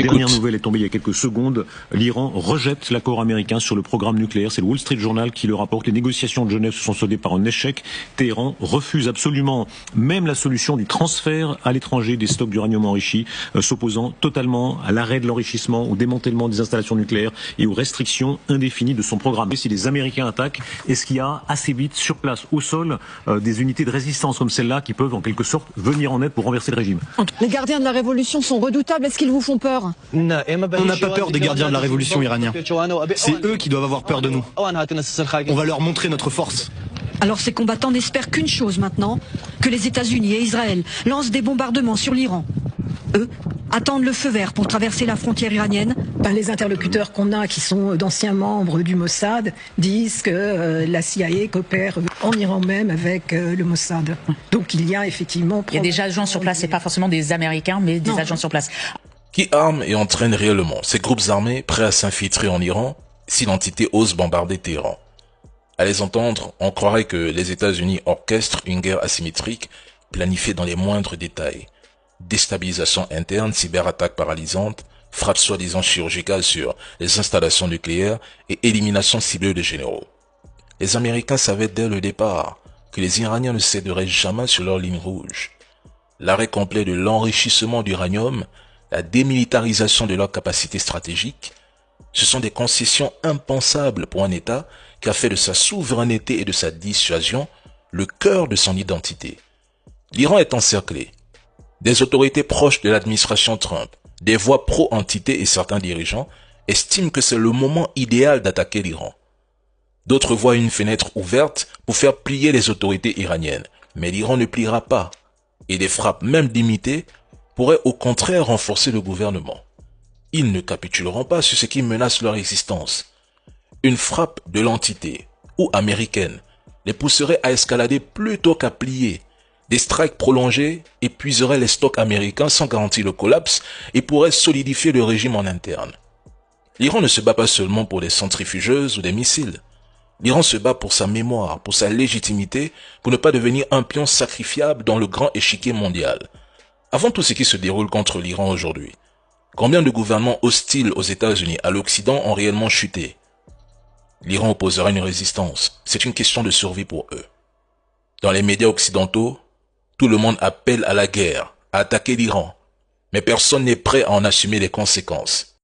Dernière nouvelle est tombée il y a quelques secondes. L'Iran rejette l'accord américain sur le programme nucléaire. C'est le Wall Street Journal qui le rapporte. Les négociations de Genève se sont soldées par un échec. Téhéran refuse absolument même la solution du transfert à l'étranger des stocks d'uranium enrichi, s'opposant totalement à l'arrêt de l'enrichissement, au démantèlement des installations nucléaires et aux restrictions indéfinies de son programme. Et si les Américains attaquent, est-ce qu'il y a assez vite sur place, au sol, des unités de résistance comme celle-là qui peuvent en quelque sorte venir en aide pour renverser le régime? Les gardiens de la révolution sont redoutables. Est-ce qu'ils vous font peur? On n'a pas peur des gardiens de la révolution iraniens. C'est eux qui doivent avoir peur de nous. On va leur montrer notre force. Alors ces combattants n'espèrent qu'une chose maintenant, que les États-Unis et Israël lancent des bombardements sur l'Iran. Eux attendent le feu vert pour traverser la frontière iranienne. Les interlocuteurs qu'on a, qui sont d'anciens membres du Mossad, disent que la CIA coopère en Iran même avec le Mossad. Donc il y a effectivement... Il y a des agents sur place, c'est pas forcément des Américains, mais des agents sur place. Qui arme et entraîne réellement ces groupes armés prêts à s'infiltrer en Iran si l'entité ose bombarder Téhéran? À les entendre, on croirait que les États-Unis orchestrent une guerre asymétrique planifiée dans les moindres détails. Déstabilisation interne, cyberattaque paralysante, frappe soi-disant chirurgicale sur les installations nucléaires et élimination ciblée de généraux. Les Américains savaient dès le départ que les Iraniens ne céderaient jamais sur leur ligne rouge. L'arrêt complet de l'enrichissement d'uranium, la démilitarisation de leurs capacités stratégiques, ce sont des concessions impensables pour un État qui a fait de sa souveraineté et de sa dissuasion le cœur de son identité. L'Iran est encerclé. Des autorités proches de l'administration Trump, des voix pro-entité et certains dirigeants estiment que c'est le moment idéal d'attaquer l'Iran. D'autres voient une fenêtre ouverte pour faire plier les autorités iraniennes, mais l'Iran ne pliera pas, et des frappes même limitées pourraient au contraire renforcer le gouvernement. Ils ne capituleront pas sur ce qui menace leur existence. Une frappe de l'entité, ou américaine, les pousserait à escalader plutôt qu'à plier. Des strikes prolongés épuiseraient les stocks américains sans garantir le collapse et pourraient solidifier le régime en interne. L'Iran ne se bat pas seulement pour des centrifugeuses ou des missiles. L'Iran se bat pour sa mémoire, pour sa légitimité, pour ne pas devenir un pion sacrifiable dans le grand échiquier mondial. Avant tout ce qui se déroule contre l'Iran aujourd'hui, combien de gouvernements hostiles aux États-Unis, à l'Occident, ont réellement chuté? L'Iran opposera une résistance. C'est une question de survie pour eux. Dans les médias occidentaux, tout le monde appelle à la guerre, à attaquer l'Iran. Mais personne n'est prêt à en assumer les conséquences.